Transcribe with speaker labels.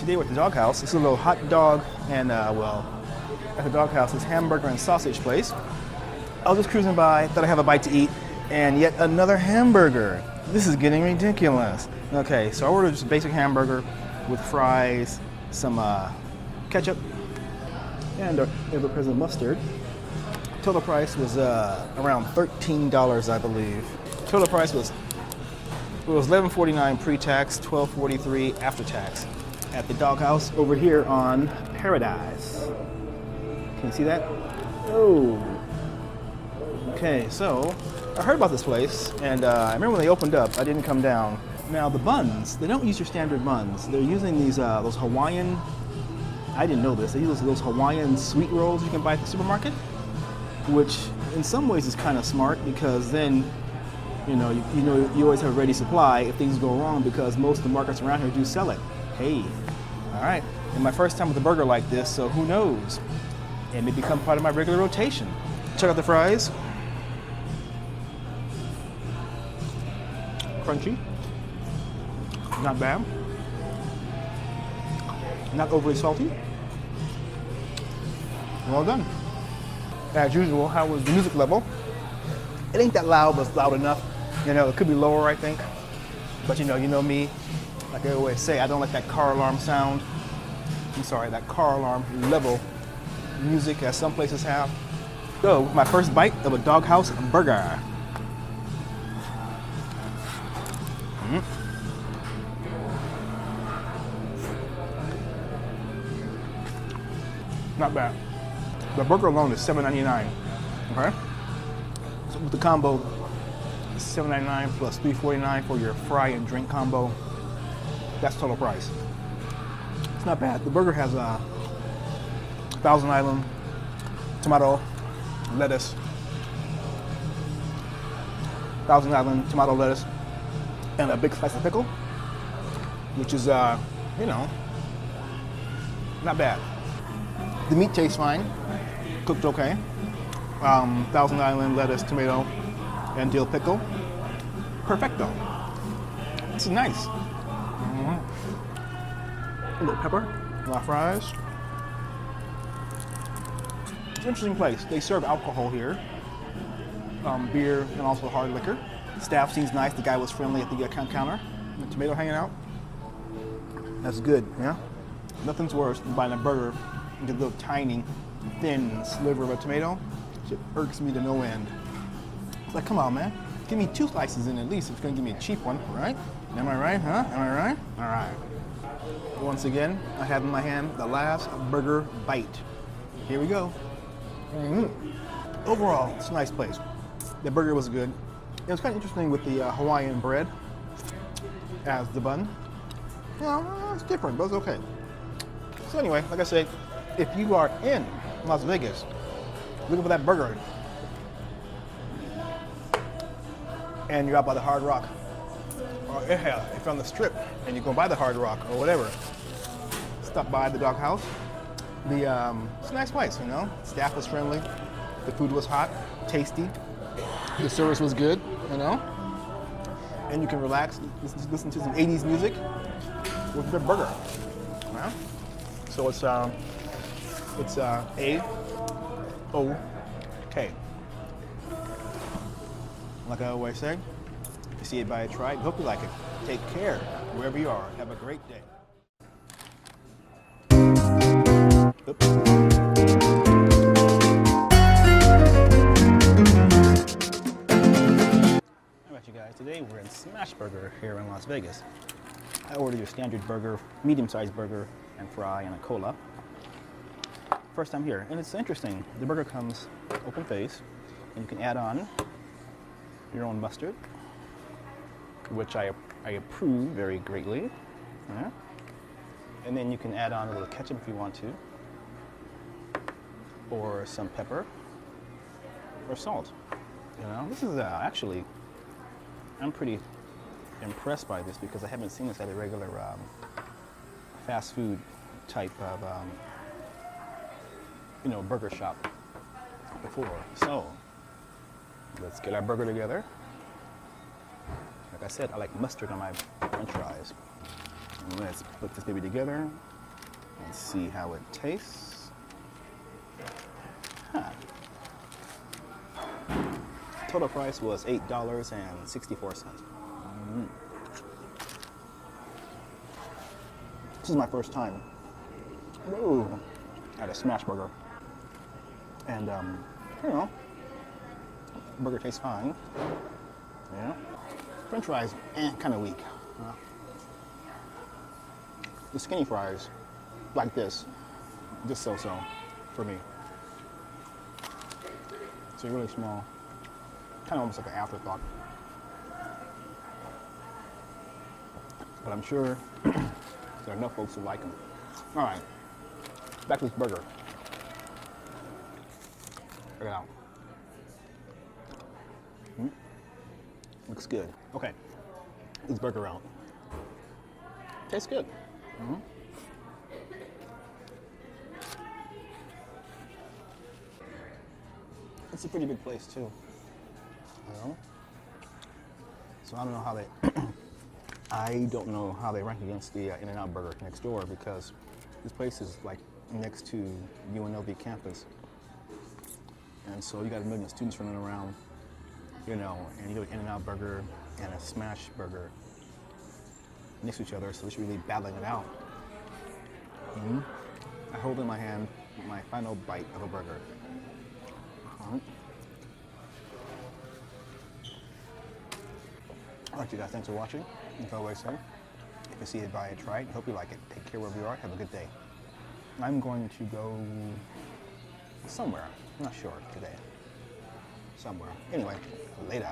Speaker 1: Today we're at the Dog Haus. It's a little hot dog and, well, at the Dog Haus, it's hamburger and sausage place. I was just cruising by, thought I'd have a bite to eat, and yet another hamburger. This is getting ridiculous. Okay, so I ordered just a basic hamburger with fries, some ketchup, and a ever-present mustard. Total price was around $13, I believe. Total price was $11.49 pre-tax, $12.43 after tax at the Dog Haus over here on Paradise. Can you see that? Oh. Okay, so I heard about this place, and I remember when they opened up, I didn't come down. Now the buns, they don't use your standard buns. They're using these those Hawaiian. I didn't know this. They use those Hawaiian sweet rolls you can buy at the supermarket, which in some ways is kind of smart because then you always have a ready supply if things go wrong because most of the markets around here do sell it. Hey, all right. And my first time with a burger like this, so who knows? It may become part of my regular rotation. Check out the fries. Crunchy. Not bad. Not overly salty. Well done. As usual, how was the music level? It ain't that loud, but it's loud enough. You know, it could be lower, I think. But you know me. Like I always say, I don't like that car alarm sound. I'm sorry, that car alarm level music as some places have. So, my first bite of a Dog Haus burger. Not bad. The burger alone is $7.99. Okay? So with the combo, $7.99 plus $3.49 for your fry and drink combo. That's total price. It's not bad. The burger has Thousand Island, tomato, lettuce, Thousand Island, tomato, lettuce, and a big slice of pickle, which is, not bad. The meat tastes fine, cooked okay. Thousand Island, lettuce, tomato, and dill pickle. Perfecto. This is nice. A little pepper, a lot of fries. It's an interesting place. They serve alcohol here, beer, and also hard liquor. Staff seems nice. The guy was friendly at the counter. The tomato hanging out. That's good, yeah? Nothing's worse than buying a burger and get a little tiny, thin sliver of a tomato. It irks me to no end. It's like, come on, man. Give me 2 slices in at least if you're gonna give me a cheap one, right? Am I right, huh? Am I right? All right. Once again, I have in my hand the last burger bite. Here we go. Overall, it's a nice place. The burger was good. It was kind of interesting with the Hawaiian bread as the bun. It's different, but it's okay. So anyway, like I said, if you are in Las Vegas, looking for that burger, and you're out by the Hard Rock, or if you're on the Strip and you go by the Hard Rock or whatever, stop by the Dog Haus. It's a nice place, you know. Staff was friendly, the food was hot, tasty, the service was good, you know. And you can relax, listen to some 80s music with your burger. Yeah? So it's A-O-K. Like I always say, if you see it, buy it, try it. Hope you like it. Take care wherever you are. Have a great day. Oops. How about you guys? Today we're in Smash Burger here in Las Vegas. I ordered your standard burger, medium-sized burger, and fry, and a cola. First time here, and it's interesting. The burger comes open face, and you can add on your own mustard, which I approve very greatly. Yeah. And then you can add on a little ketchup if you want to, or some pepper, or salt. You know, this is actually, I'm pretty impressed by this because I haven't seen this at a regular fast food type of burger shop before. So let's get our burger together. Like I said, I like mustard on my French fries. And let's put this baby together. Let's see how it tastes. Huh. Total price was $8.64. This is my first time at a smash burger. And, you know, burger tastes fine. Yeah. French fries, kind of weak. The skinny fries, like this, just so-so for me. So really small, kind of almost like an afterthought. But I'm sure there are enough folks who like them. All right, back to this burger. Check it out. Looks good. Okay, this burger out. Tastes good. It's a pretty big place too. You know? So I don't know how they I don't know how they rank against the In-N-Out Burger next door, because this place is like next to UNLV campus. And so you got a million students running around, you know, and you go to In-N-Out Burger and a Smash Burger next to each other, so it's really battling it out. I hold in my hand my final bite of a burger. All right, you guys, thanks for watching. Like I always say, if you see it, buy it, try it. Hope you like it. Take care wherever you are. Have a good day. I'm going to go somewhere. I'm not sure today. Somewhere. Anyway, later.